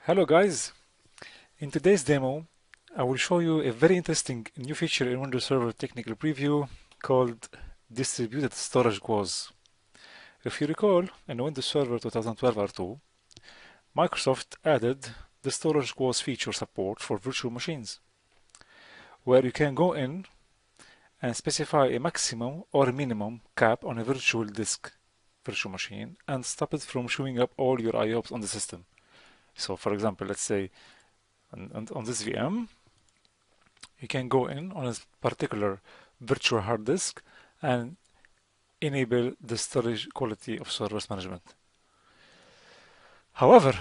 Hello guys, in today's demo I will show you a very interesting new feature in Windows Server Technical Preview called Distributed Storage QoS. If you recall, in Windows Server 2012 R2, Microsoft added the Storage QoS feature support for virtual machines, where you can go in and specify a maximum or a minimum cap on a virtual disk virtual machine and stop it from showing up all your IOPS on the system. So for example, let's say on this VM, you can go in on a particular virtual hard disk and enable the storage quality of servers management. However,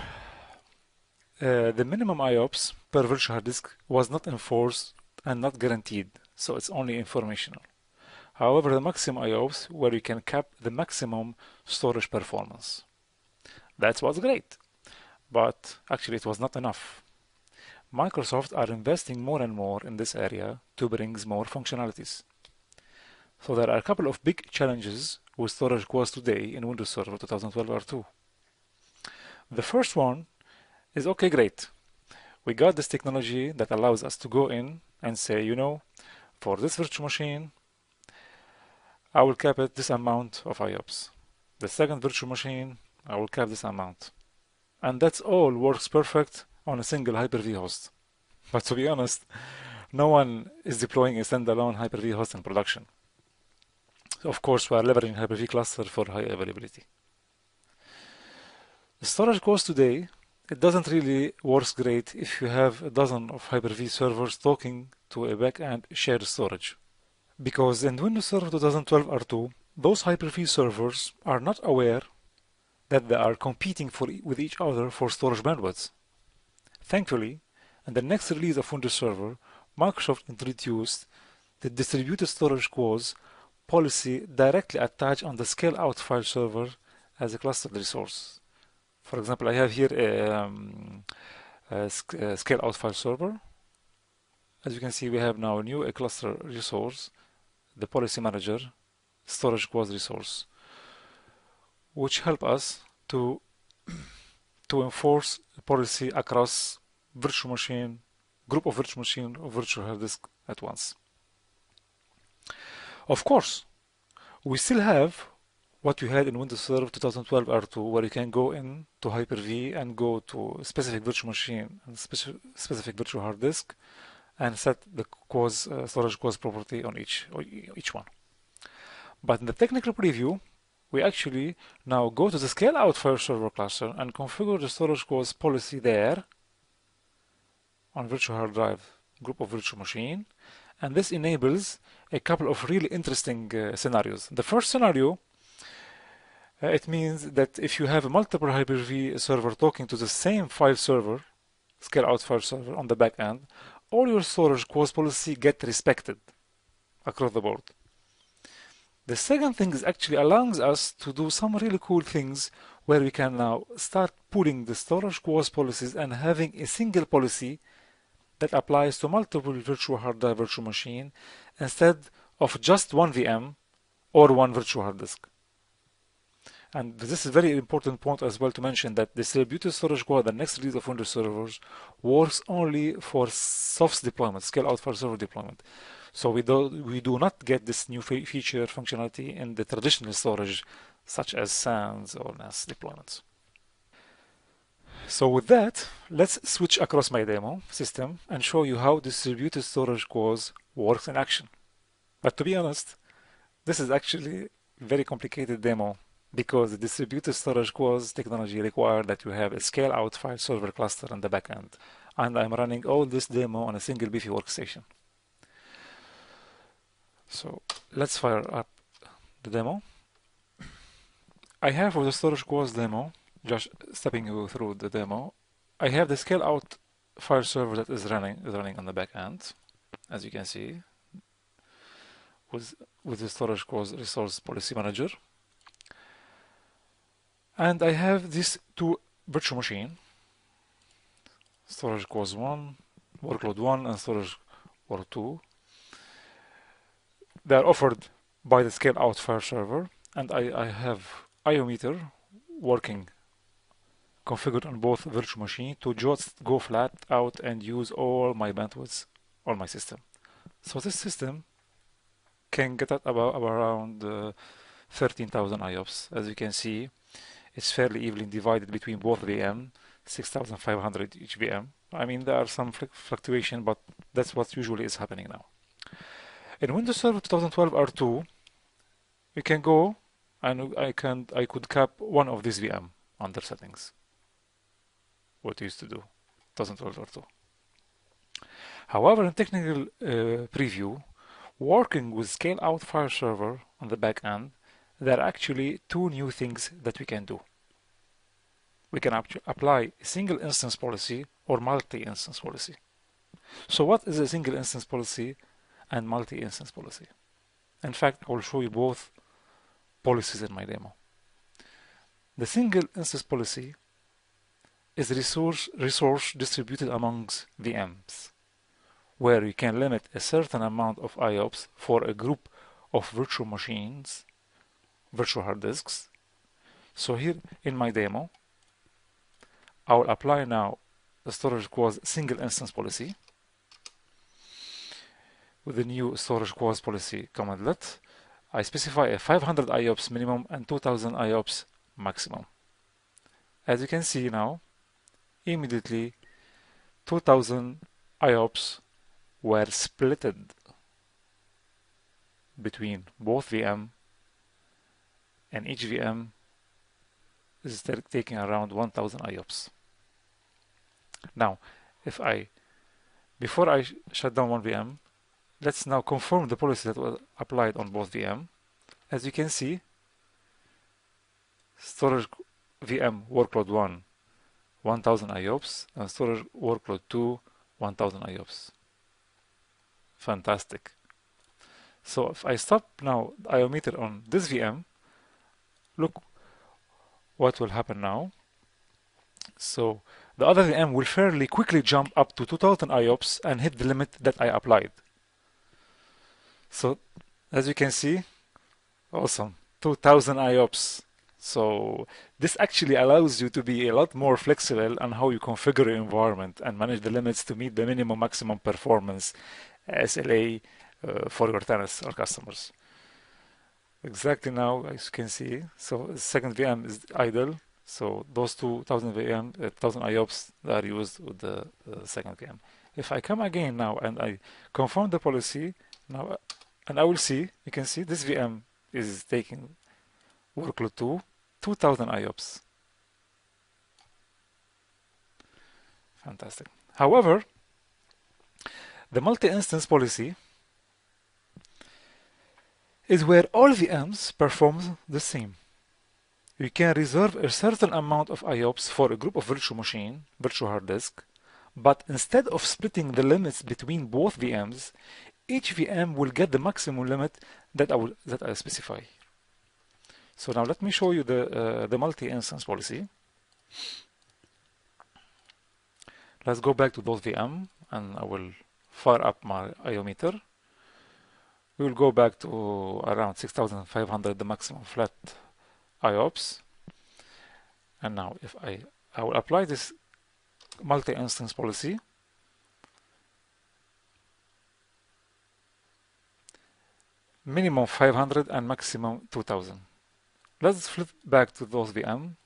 the minimum IOPS per virtual hard disk was not enforced and not guaranteed, so it's only informational. However, the maximum IOPS where you can cap the maximum storage performance. That was great, but actually it was not enough. Microsoft are investing more and more in this area to bring more functionalities. So there are a couple of big challenges with storage QoS today in Windows Server 2012 R2. The first one is, okay, great. We got this technology that allows us to go in and say, for this virtual machine, I will cap it this amount of IOPS. The second virtual machine, I will cap this amount. And that's all works perfect on a single HyperV host. But to be honest, no one is deploying a standalone HyperV host in production. So of course, we are leveraging HyperV cluster for high availability. The storage QoS today, it doesn't really work great if you have a dozen of HyperV servers talking to a backend shared storage. Because in Windows Server 2012 R2, those Hyper-V servers are not aware that they are competing with each other for storage bandwidth. Thankfully, in the next release of Windows Server, Microsoft introduced the distributed storage QoS policy directly attached on the scale-out file server as a clustered resource. For example, I have here a scale-out file server. As you can see, we have now a cluster resource, the policy manager, storage QoS resource, which help us to enforce policy across virtual machine, group of virtual machine or virtual hard disk at once. Of course, we still have what we had in Windows Server 2012 R2, where you can go in to Hyper-V and go to a specific virtual machine and specific virtual hard disk and set the storage QoS property on each one. But in the technical preview, we actually now go to the scale-out file server cluster and configure the storage QoS policy there on virtual hard drive group of virtual machine, and this enables a couple of really interesting scenarios. The first scenario, it means that if you have a multiple Hyper-V server talking to the same file server, scale-out file server on the back end, all your storage QoS policy get respected across the board. The second thing is actually allowing us to do some really cool things where we can now start pulling the storage QoS policies and having a single policy that applies to multiple virtual hard drive virtual machine instead of just one VM or one virtual hard disk. And this is a very important point as well to mention that distributed storage QoS, the next release of Windows servers, works only for SOFS deployment, scale-out file server deployment. So we do not get this new feature functionality in the traditional storage, such as SANs or NAS deployments. So with that, let's switch across my demo system and show you how distributed storage QoS works in action. But to be honest, this is actually a very complicated demo because the distributed storage QoS technology requires that you have a scale-out file server cluster on the back end. And I'm running all this demo on a single beefy workstation. So let's fire up the demo. I have for the storage QoS demo, just stepping you through the demo, I have the scale-out file server that is running on the back end, as you can see, with the storage QoS resource policy manager. And I have these two virtual machines, storage QoS 1, workload 1, and storage workload 2. They are offered by the scale-out file server, and I have IO meter working configured on both virtual machine to just go flat out and use all my bandwidths on my system. So this system can get at about around 13,000 IOPS. As you can see, it's fairly evenly divided between both VM, 6,500 each VM. I mean, there are some fluctuation, but that's what usually is happening now. In Windows Server 2012 R2, we can go and I could cap one of these VM under settings. What we used to do, 2012 R2. However, in technical preview, working with scale-out file server on the back end, there are actually two new things that we can do. We can apply a single instance policy or multi-instance policy. So what is a single instance policy and multi-instance policy? In fact, I will show you both policies in my demo. The single instance policy is resource distributed amongst VMs, where you can limit a certain amount of IOPS for a group of virtual machines, virtual hard disks. So here in my demo, I will apply now the storage QoS single instance policy with the new storage QoS policy commandlet. I specify a 500 IOPS minimum and 2000 IOPS maximum. As you can see now, immediately 2000 IOPS were splitted between both VM, and each VM is taking around 1000 IOPS. Now, before I shut down one VM, let's now confirm the policy that was applied on both VM. As you can see, storage VM workload 1, 1000 IOPS, and storage workload 2, 1000 IOPS. Fantastic. So if I stop now the IO meter on this VM, look what will happen now. So the other VM will fairly quickly jump up to 2000 IOPS and hit the limit that I applied. So as you can see, awesome, 2000 IOPS. So this actually allows you to be a lot more flexible on how you configure your environment and manage the limits to meet the minimum maximum performance SLA for your tenants or customers. Exactly now, as you can see, so the second VM is idle. So those 2000 IOPS are used with the second VM. If I come again now and I confirm the policy now, and I will see, you can see this VM is taking workload 2, 2000 IOPS. Fantastic. However, the multi-instance policy is where all VMs perform the same. You can reserve a certain amount of IOPS for a group of virtual machine, virtual hard disk, but instead of splitting the limits between both VMs, each VM will get the maximum limit that I specify. So now let me show you the multi-instance policy. Let's go back to those VM and I will fire up my IO meter. We will go back to around 6500, the maximum flat IOPS. And now if I will apply this multi-instance policy. Minimum 500 and maximum 2000. Let's flip back to those VM.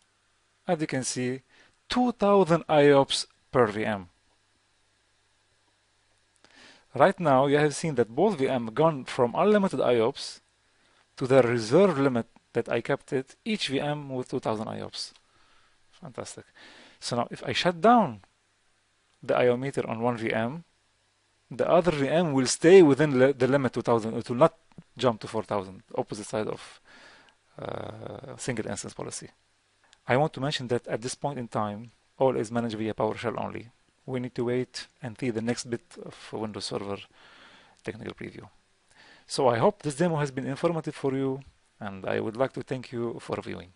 As you can see, 2000 IOPS per VM. Right now, you have seen that both VM gone from unlimited IOPS to the reserve limit that I kept it, each VM with 2000 IOPS. Fantastic. So now if I shut down the IO meter on one VM, the other VM will stay within the limit 2000. It will not jump to 4000, opposite side of single instance policy. I want to mention that at this point in time, all is managed via PowerShell only. We need to wait and see the next bit of Windows Server technical preview. So I hope this demo has been informative for you, and I would like to thank you for viewing.